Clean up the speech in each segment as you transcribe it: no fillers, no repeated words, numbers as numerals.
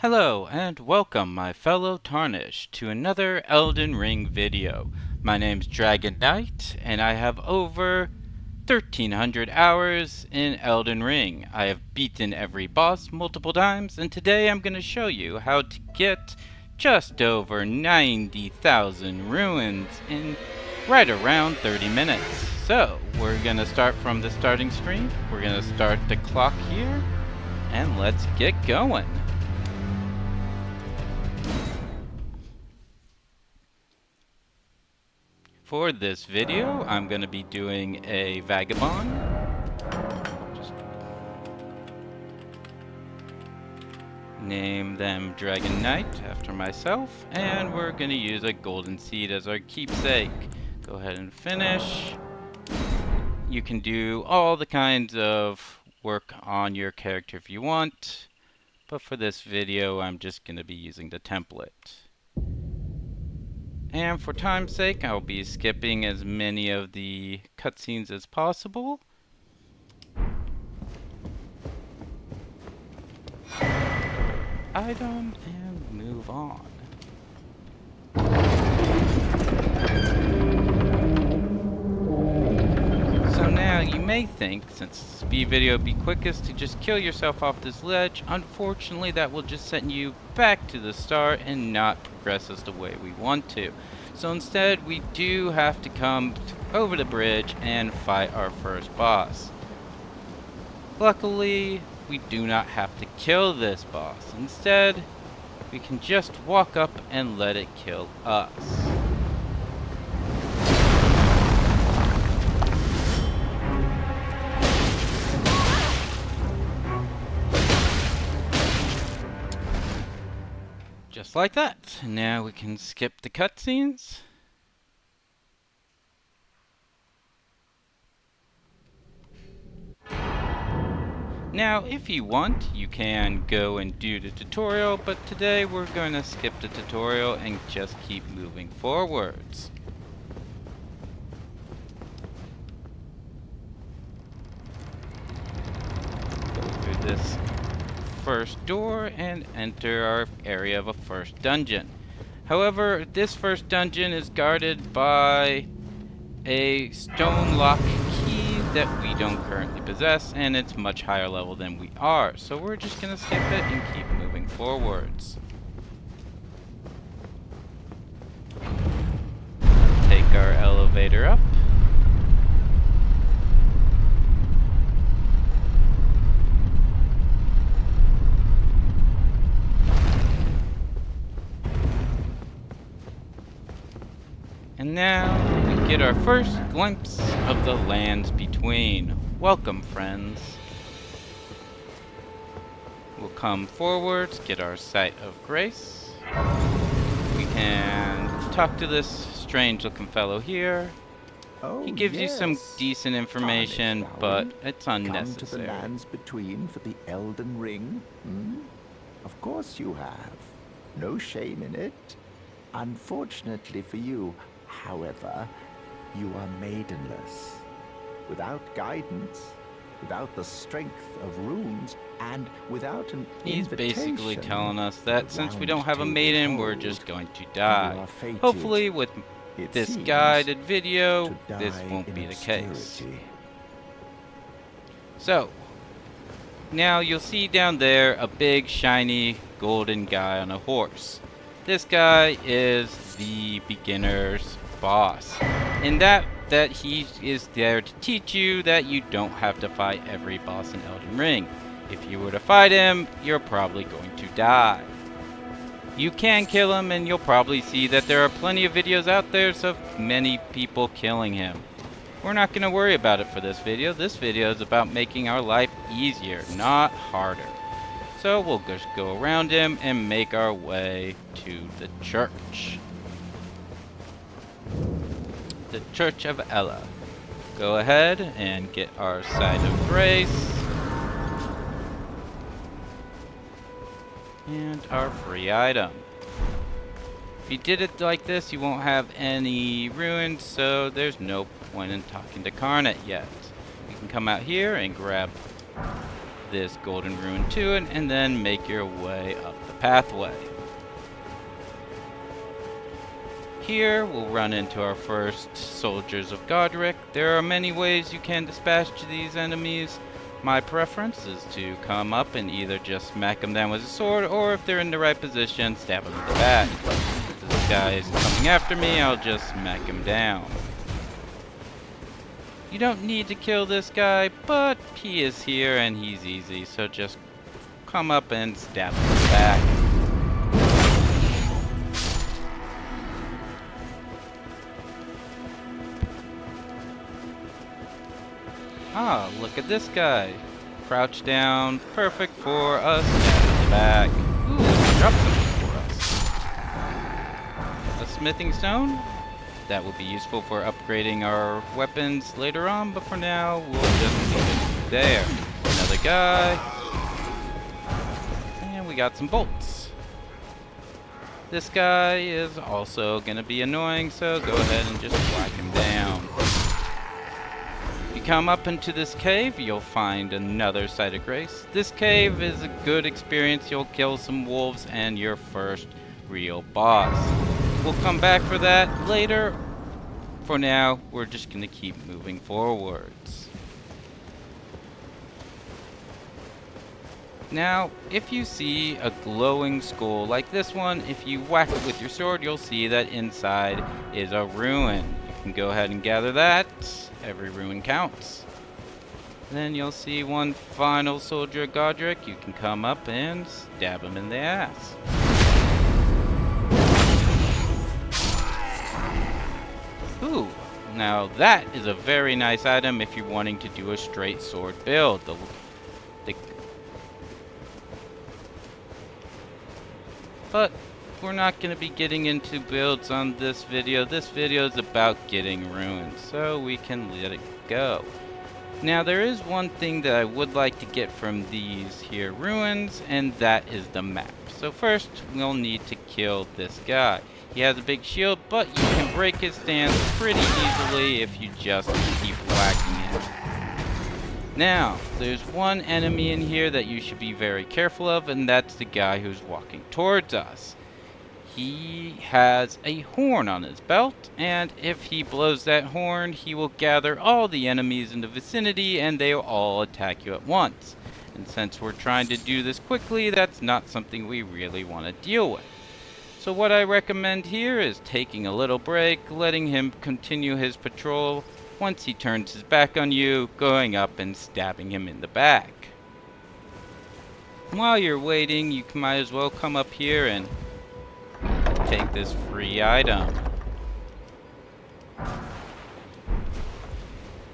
Hello and welcome my fellow Tarnish to another Elden Ring video. My name's Dragon Knight and I have over 1300 hours in Elden Ring. I have beaten every boss multiple times and today I'm going to show you how to get just over 90,000 ruins in right around 30 minutes. So we're going to start from the starting screen. We're going to start the clock here and let's get going. For this video, I'm going to be doing a vagabond. Just name them Dragon Knight after myself, and we're going to use a golden seed as our keepsake. Go ahead and finish. You can do all the kinds of work on your character if you want, but for this video, I'm just going to be using the template. And for time's sake, I'll be skipping as many of the cutscenes as possible. Item and move on. So now you may think, since speed video would be quickest to just kill yourself off this ledge, unfortunately that will just send you back to the start and not progress us the way we want to. So instead we do have to come over the bridge and fight our first boss. Luckily, we do not have to kill this boss. Instead, we can just walk up and let it kill us. Just like that. Now we can skip the cutscenes. Now, if you want, you can go and do the tutorial, but today we're going to skip the tutorial and just keep moving forwards. Go through this first door and enter our area of a first dungeon. However, this first dungeon is guarded by a stone lock key that we don't currently possess, and it's much higher level than we are. So we're just gonna skip it and keep moving forwards. Take our elevator up. And now we get our first glimpse of the lands between. Welcome, friends. We'll come forwards, get our sight of grace. We can talk to this strange looking fellow here. Oh, he gives you some yes. decent information, but it's unnecessary. Come to the lands between for the Elden Ring? Hmm? Of course you have. No shame in it. Unfortunately for you, however, you are maidenless. Without guidance, without the strength of runes, and without an He's invitation, basically telling us that since we don't have a Roundtable maiden, we're Hold, just going to you die. are fated, Hopefully with it this seems, guided video, to this die won't in be the case. obscurity. So, now you'll see down there a big shiny golden guy on a horse. This guy is the beginner's boss. And that he is there to teach you that you don't have to fight every boss in Elden Ring. If you were to fight him, you're probably going to die. You can kill him, and you'll probably see that there are plenty of videos out there of many people killing him. We're not going to worry about it for this video. This video is about making our life easier, not harder. So we'll just go around him and make our way to the church. The Church of Ella. Go ahead and get our sight of grace. And our free item. If you did it like this, you won't have any ruins, so there's no point in talking to Karnat yet. You can come out here and grab this golden rune to it, and then make your way up the pathway. Here, we'll run into our first soldiers of Godric. There are many ways you can dispatch these enemies. My preference is to come up and either just smack them down with a sword, or if they're in the right position, stab them in the back. If this guy is coming after me, I'll just smack him down. You don't need to kill this guy, but he is here and he's easy, so just come up and stab him in the back. Ah, look at this guy. Crouch down, perfect for us, stab in the back. Ooh, drop something for us. A smithing stone? That will be useful for upgrading our weapons later on, but for now, we'll just leave it there. Another guy. And we got some bolts. This guy is also gonna be annoying, so go ahead and just whack him down. If you come up into this cave, you'll find another site of grace. This cave is a good experience. You'll kill some wolves and your first real boss. We'll come back for that later. For now, we're just gonna keep moving forwards. Now, if you see a glowing skull like this one, if you whack it with your sword, you'll see that inside is a rune. You can go ahead and gather that. Every rune counts. Then you'll see one final soldier of Godric. You can come up and stab him in the ass. Ooh, now that is a very nice item if you're wanting to do a straight sword build. But we're not going to be getting into builds on this video. This video is about getting runes, so we can let it go. Now there is one thing that I would like to get from these here ruins, and that is the map. So first we'll need to kill this guy. He has a big shield, but you can break his stance pretty easily if you just keep whacking him. Now, there's one enemy in here that you should be very careful of, and that's the guy who's walking towards us. He has a horn on his belt, and if he blows that horn, he will gather all the enemies in the vicinity, and they will all attack you at once. And since we're trying to do this quickly, that's not something we really want to deal with. So what I recommend here is taking a little break, letting him continue his patrol. Once he turns his back on you, going up and stabbing him in the back. While you're waiting, you might as well come up here and take this free item.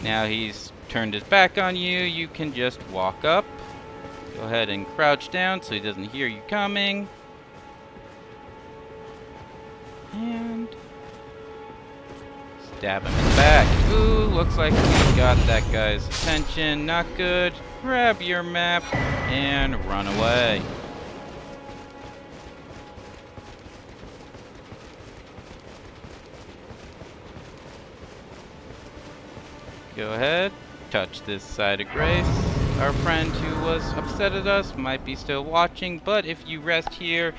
Now he's turned his back on you, you can just walk up. Go ahead and crouch down so he doesn't hear you coming. And stab him in the back. Ooh, looks like we got that guy's attention. Not good. Grab your map and run away. Go ahead, touch this side of grace. Our friend who was upset at us might be still watching, but if you rest here,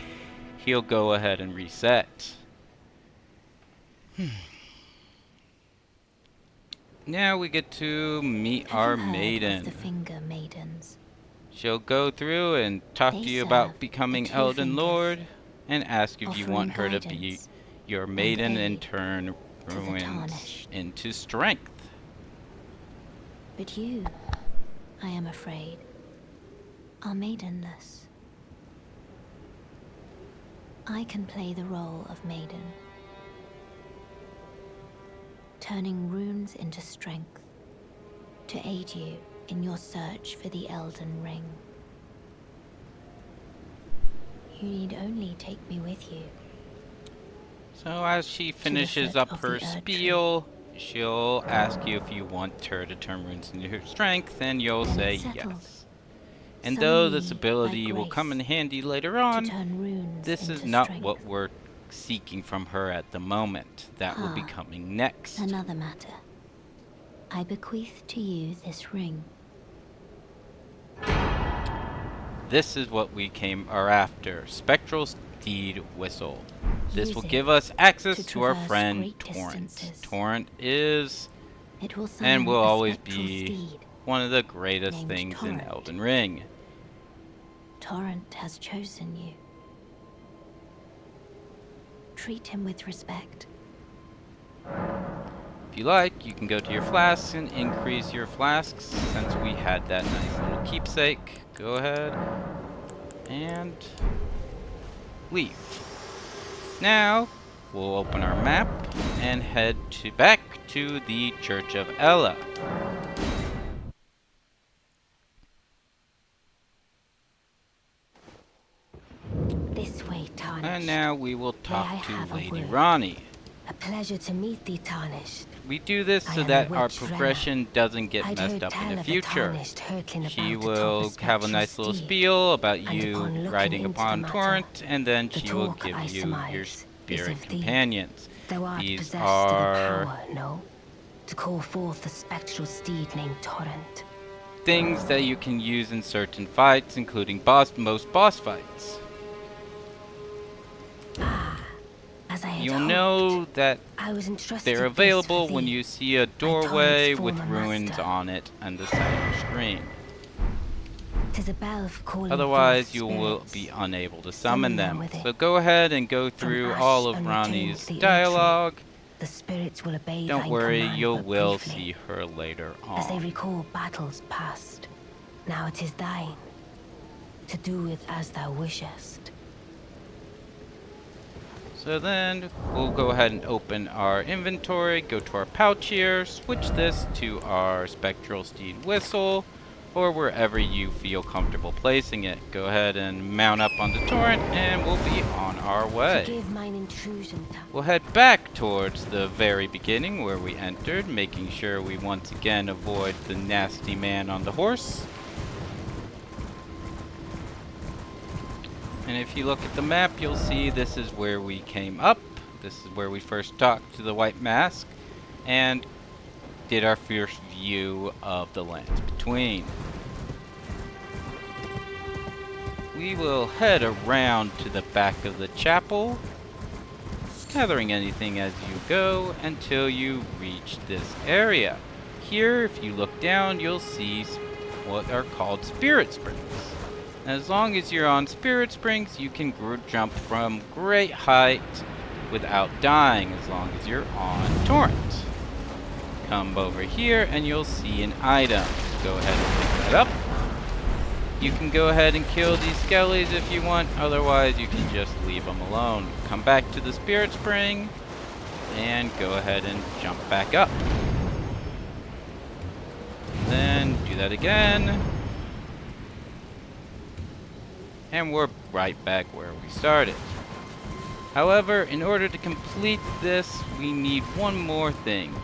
he'll go ahead and reset. Now we get to meet our maiden. The finger maidens. She'll go through and talk to you about becoming Elden Lord and ask if you want her to be your maiden and turn ruins into strength. But you, I am afraid, are maidenless. I can play the role of maiden, turning runes into strength to aid you in your search for the Elden Ring. You need only take me with you. So as she finishes up her spiel, she'll ask you if you want her to turn runes into her strength, and you'll say yes. And though this ability will come in handy later on, this is not what we're seeking from her at the moment. That will be coming next. Another matter. I bequeath to you this ring. This is what we are after. Spectral Steed Whistle. This will Use give it us access to to our traverse friend great Torrent. distances. Torrent is It will and summon will a always spectral be steed one of the greatest named things in Torrent. Elden Ring. Torrent has chosen you. Treat him with respect. If you like, you can go to your flasks and increase your flasks since we had that nice little keepsake. Go ahead and leave. Now, we'll open our map and head back to the Church of Ella. This way, Tarnished. And now we will May talk I to have a Lady word? Ronnie. A pleasure to meet thee, Tarnished. We do this I so am that a our witch progression doesn't get I'd messed heard up in tell the of a future. Tarnished hurtling She about will atop a have a spectral nice little steed, spiel about and you upon looking riding into upon the matter, Torrent, and then the she will talk, give I you your surmise, is spirit of thee. companions. Thou art These possessed of a are power, no? To call forth a spectral steed named Torrent. things that you can use in certain fights, including most boss fights. As I had You'll hoped, know that I was entrusted they're this for available when thee, you see a Torrent's doorway with former ruins master. on it on the side of your screen. 'Tis a bell for calling Otherwise, forth you will spirits. be unable to Summon summon them them. with it. So go ahead and go From through ash all of unretained Ronnie's the oak tree, dialogue. The spirits will obey Don't thine worry, command you but will briefly, see her later as they on. recall battles past. Now it is thine, to do with as thou wishest. So then, we'll go ahead and open our inventory, go to our pouch here, switch this to our Spectral Steed Whistle, or wherever you feel comfortable placing it. Go ahead and mount up on the Torrent, and we'll be on our way. Forgive mine intrusion, We'll head back towards the very beginning where we entered, making sure we once again avoid the nasty man on the horse. And if you look at the map, you'll see this is where we came up. This is where we first talked to the White Mask and did our first view of the lands between. We will head around to the back of the chapel, gathering anything as you go until you reach this area. Here, if you look down, you'll see what are called Spirit Springs. As long as you're on Spirit Springs, you can jump from great height without dying, as long as you're on Torrent. Come over here and you'll see an item. Go ahead and pick that up. You can go ahead and kill these skellies if you want, otherwise you can just leave them alone. Come back to the Spirit Spring and go ahead and jump back up. Then do that again. And we're right back where we started. However, in order to complete this, we need one more thing.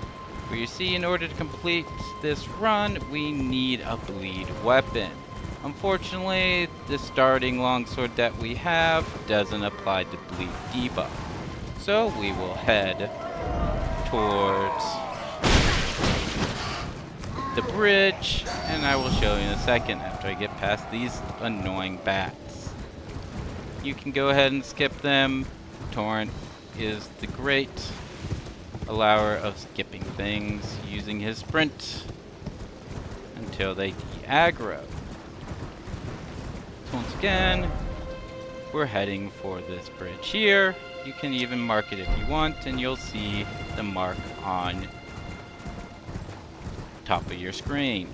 For you see, in order to complete this run, we need a bleed weapon. Unfortunately, the starting longsword that we have doesn't apply the bleed debuff. So we will head towards the bridge, and I will show you in a second after I get past these annoying bats. You can go ahead and skip them. Torrent is the great allower of skipping things using his sprint until they de-aggro. So once again, we're heading for this bridge here. You can even mark it if you want, and you'll see the mark on top of your screen.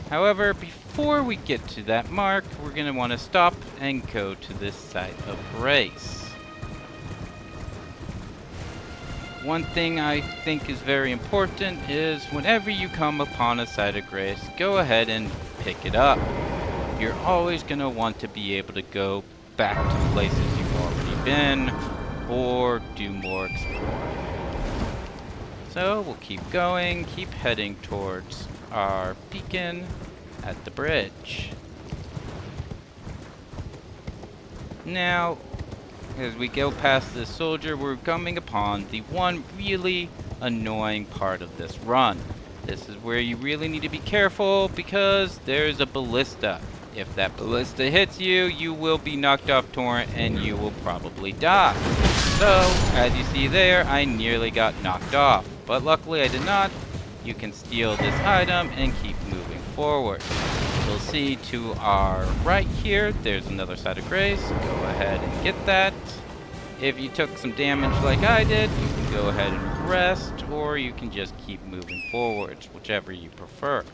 However, before we get to that mark, we're going to want to stop and go to this site of grace. One thing I think is very important is whenever you come upon a site of grace, go ahead and pick it up. You're always going to want to be able to go back to places you've already been or do more exploring. So we'll keep going, keep heading towards our beacon at the bridge. Now, as we go past this soldier, we're coming upon the one really annoying part of this run. This is where you really need to be careful because there's a ballista If that ballista hits you, you will be knocked off torrent and you will probably die. So, as you see there, I nearly got knocked off, but luckily I did not. You can steal this item and keep moving forward. You'll see to our right here, there's another side of grace. Go ahead and get that. If you took some damage like I did, you can go ahead and rest, or you can just keep moving forwards, whichever you prefer.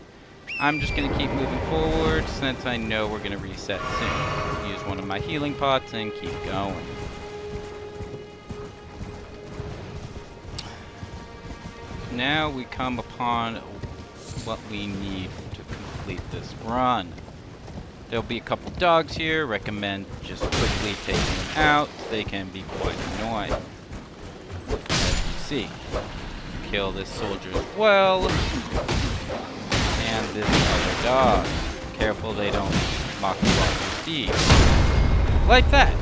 I'm just going to keep moving forward since I know we're going to reset soon. Use one of my healing pots and keep going. Now we come upon what we need to complete this run. There'll be a couple dogs here. Recommend just quickly taking them out. They can be quite annoying. As you see. Kill this soldier as well. And this other dog. Careful they don't knock you off your steed. Like that.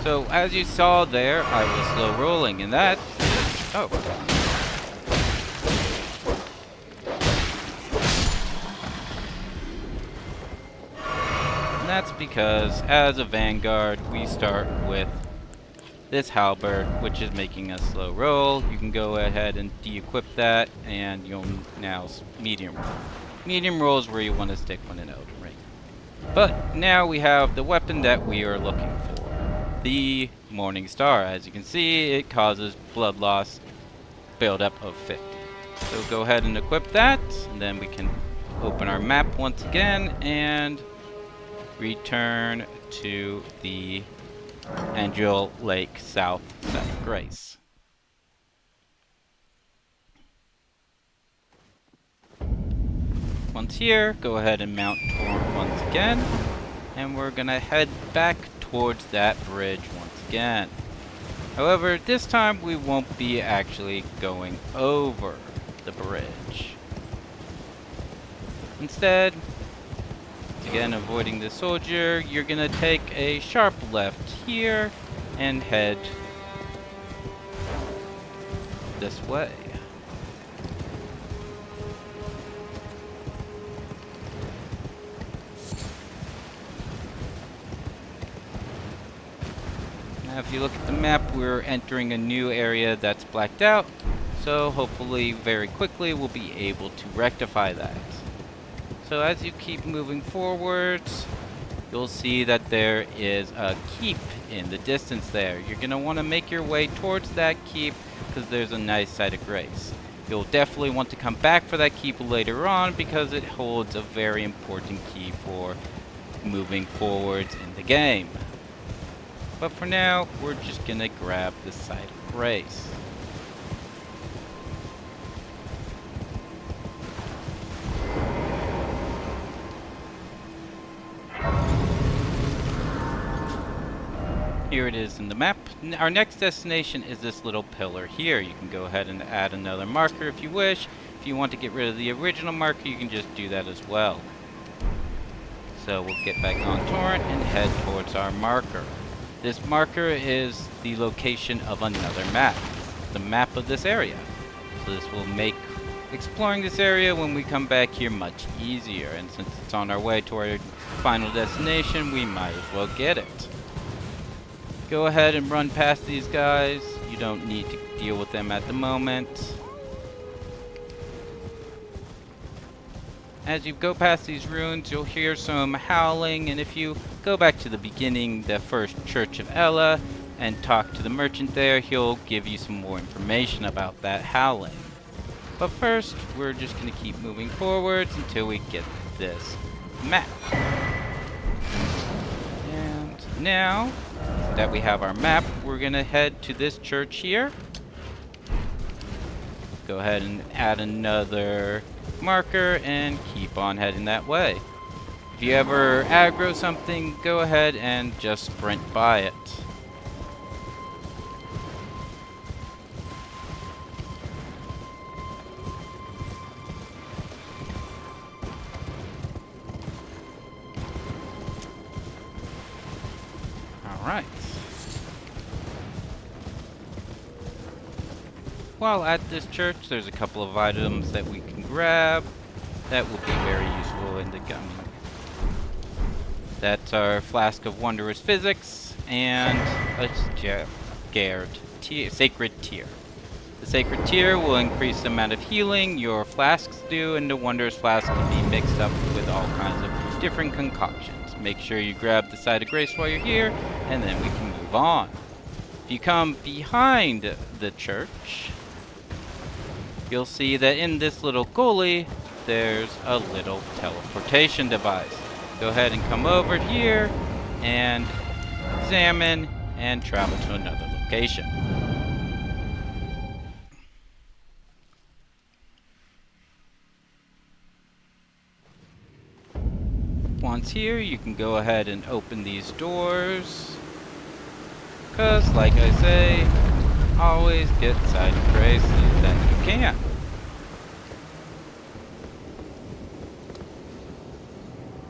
So as you saw there, I was slow rolling, and that is, oh. And that's because as a vanguard, we start with this halberd, which is making us slow roll. You can go ahead and de-equip that, and you'll now medium roll. Medium roll is where you want to stick when in Elden Ring. But now we have the weapon that we are looking for. The Morning Star. As you can see, it causes blood loss buildup of 50. So go ahead and equip that, and then we can open our map once again and return to the Angel Lake South Side of Grace. Once here, go ahead and mount Torrent once again, and we're gonna head back towards that bridge once again. However, this time we won't be actually going over the bridge. Instead, again avoiding the soldier, you're gonna take a sharp left here and head this way. Now if you look at the map, we're entering a new area that's blacked out, so hopefully very quickly we'll be able to rectify that. So as you keep moving forwards, you'll see that there is a keep in the distance there. You're going to want to make your way towards that keep because there's a nice site of grace. You'll definitely want to come back for that keep later on because it holds a very important key for moving forwards in the game. But for now, we're just going to grab the site of grace. Here it is in the map. Our next destination is this little pillar here. You can go ahead and add another marker if you wish. If you want to get rid of the original marker, you can just do that as well. So we'll get back on Torrent and head towards our marker. This marker is the location of another map. The map of this area. So this will make exploring this area when we come back here much easier. And since it's on our way to our final destination, we might as well get it. Go ahead and run past these guys. You don't need to deal with them at the moment. As you go past these ruins, you'll hear some howling, and if you go back to the beginning, the first Church of Ella, and talk to the merchant there, he'll give you some more information about that howling. But first, we're just going to keep moving forwards until we get this map. And now that we have our map, we're going to head to this church here. Go ahead and add another marker and keep on heading that way. If you ever aggro something, go ahead and just sprint by it. Alright. while at this church, there's a couple of items that we can grab that will be very useful in the coming. That's our Flask of Wondrous Physics and a Sacred Tear. The Sacred Tear will increase the amount of healing your flasks do, and the Wondrous Flask can be mixed up with all kinds of different concoctions. Make sure you grab the Side of Grace while you're here, and then we can move on. If you come behind the church, you'll see that in this little gully, there's a little teleportation device. Go ahead and come over here and examine and travel to another location. Once here, you can go ahead and open these doors. Because, like I say, always get Side of Grace that you can.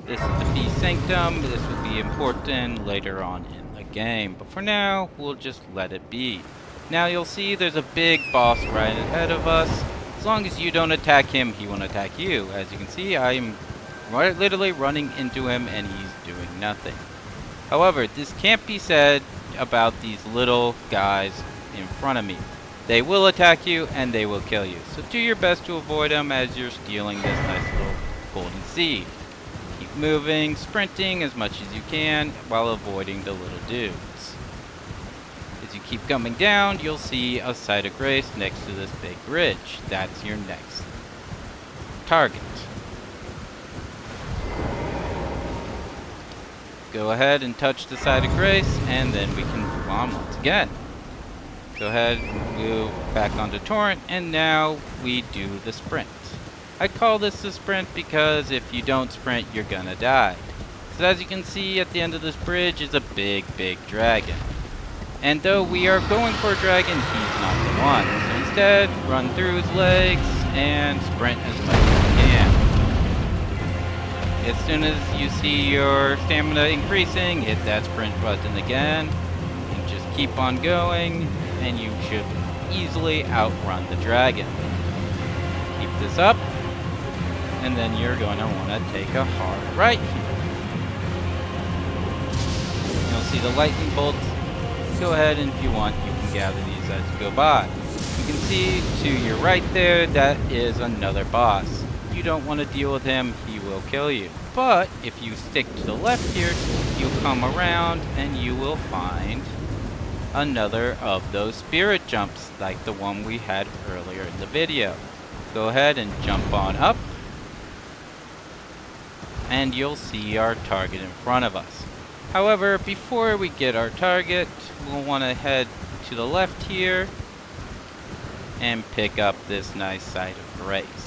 This is the Beast Sanctum. This will be important later on in the game. But for now, we'll just let it be. Now you'll see there's a big boss right ahead of us. As long as you don't attack him, he won't attack you. As you can see, I'm literally running into him and he's doing nothing. However, this can't be said about these little guys in front of me. They will attack you and they will kill you. So do your best to avoid them as you're stealing this nice little golden seed. Keep moving, sprinting as much as you can while avoiding the little dudes. As you keep coming down, you'll see a Side of Grace next to this big bridge. That's your next target. Go ahead and touch the Side of Grace, and then we can move on once again. Go ahead and move back onto Torrent, and now we do the sprint. I call this the sprint because if you don't sprint, you're gonna die. So as you can see, at the end of this bridge is a big dragon. And though we are going for a dragon, he's not the one. So instead, run through his legs and sprint as much as you can. As soon as you see your stamina increasing, hit that sprint button again, and just keep on going, and you should easily outrun the dragon. Keep this up, and then you're going to want to take a hard right here. You'll see the lightning bolts. Go ahead, and if you want, you can gather these as you go by. You can see to your right there, that is another boss. You don't want to deal with him, he will kill you. But if you stick to the left here, you'll come around and you will find another of those spirit jumps like the one we had earlier in the video. Go ahead and jump on up and you'll see our target in front of us. However, before we get our target, we'll want to head to the left here and pick up this nice Side of Grace.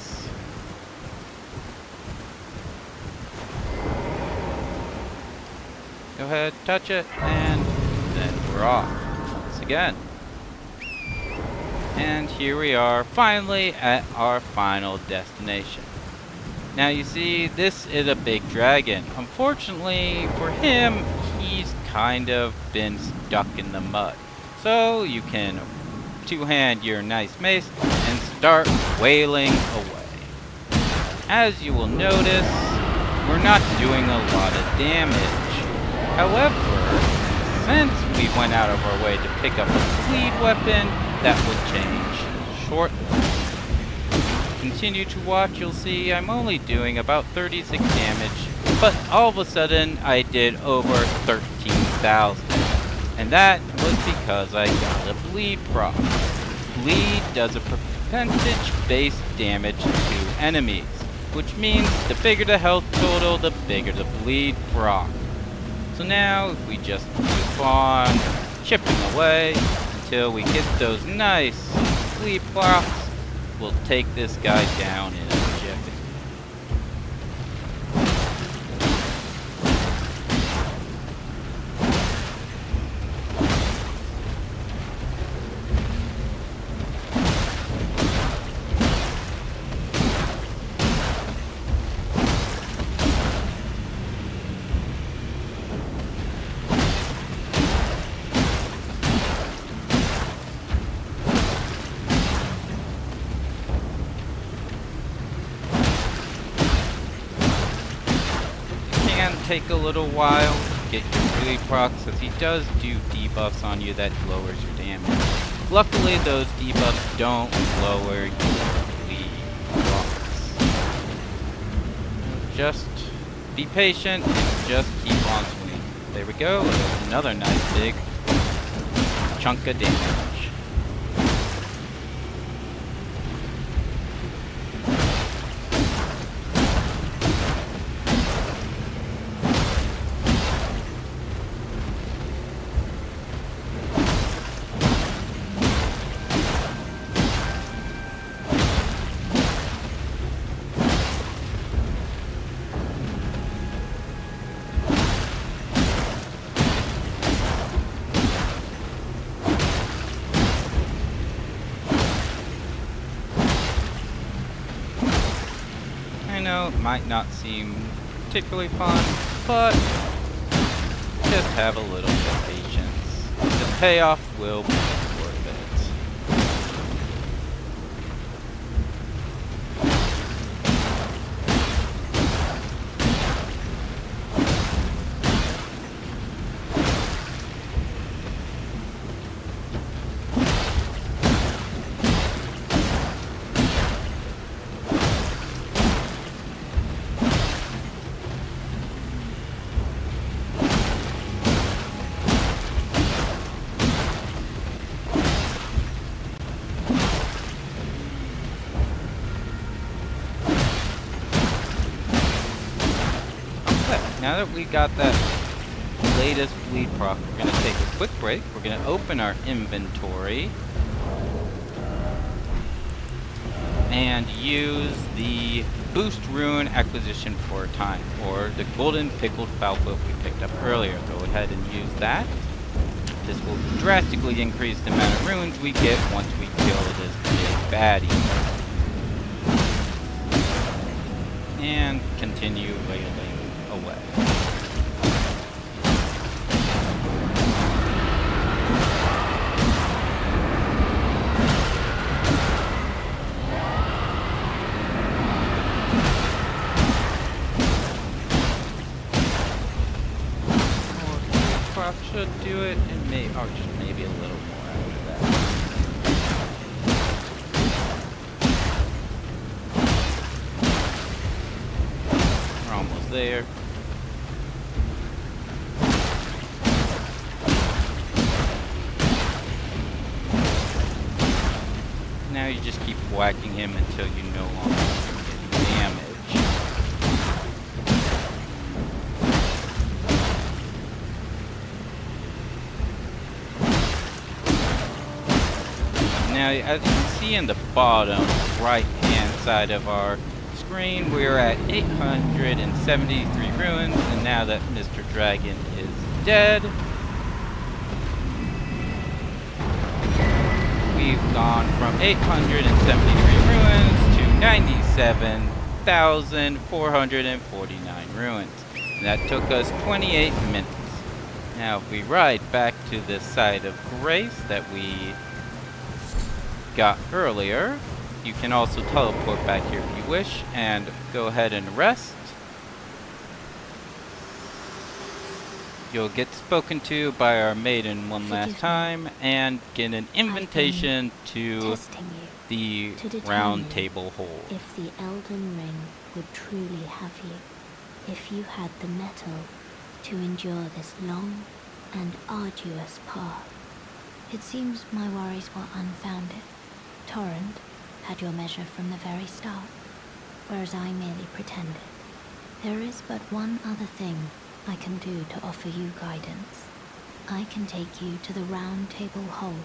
Go ahead, touch it, and then we're off once again. And here we are, finally at our final destination. Now you see, this is a big dragon. Unfortunately for him, he's kind of been stuck in the mud. So you can two-hand your nice mace and start wailing away. As you will notice, we're not doing a lot of damage. However, since we went out of our way to pick up a bleed weapon, that will change shortly. Continue to watch, you'll see I'm only doing about 36 damage, but all of a sudden I did over 13,000. And that was because I got a bleed proc. Bleed does a percentage-based damage to enemies, which means the bigger the health total, the bigger the bleed proc. So now, if we just keep on chipping away until we get those nice bleed procs, we'll take this guy down in a jiffy. take a little while to get your bleed procs, as he does do debuffs on you that lowers your damage. Luckily, those debuffs don't lower your bleed procs. Just be patient and just keep on swinging. There we go. There's another nice big chunk of damage. I know it might not seem particularly fun, but just have a little bit of patience. The payoff will be worth it. Now that we got that latest bleed proc, we're going to take a quick break. We're going to open our inventory and use the boost rune acquisition for a time, or the golden pickled foulfoot we picked up earlier. Go ahead and use that. This will drastically increase the amount of runes we get once we kill this big baddie. And continue wailing away. Prop should do it, and or just maybe a little more after that. We're almost there. Now you just keep whacking him until you no longer get damage. Now, as you can see in the bottom right-hand side of our screen, we're at 873 ruins, and now that Mr. Dragon is dead, we've gone from 873 ruins to 97,449 ruins. And that took us 28 minutes. Now, if we ride back to the site of grace that we got earlier, you can also teleport back here if you wish, and go ahead and rest. You'll get spoken to by our maiden one last time, and get an invitation to the Roundtable Hold. If the Elden Ring would truly have you, if you had the mettle to endure this long and arduous path. It seems my worries were unfounded. Torrent had your measure from the very start, whereas I merely pretended. There is but one other thing I can do to offer you guidance. I can take you to the Roundtable Hold,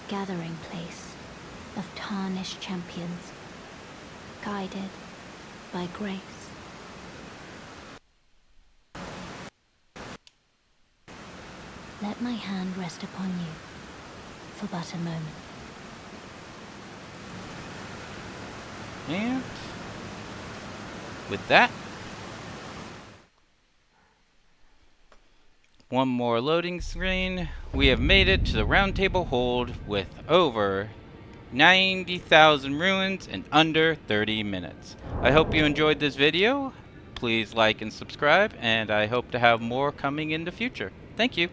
gathering place of tarnished champions, guided by grace. Let my hand rest upon you for but a moment. And with that, one more loading screen. We have made it to the Roundtable Hold with over 90,000 ruins in under 30 minutes. I hope you enjoyed this video. please like and subscribe, and I hope to have more coming in the future. Thank you.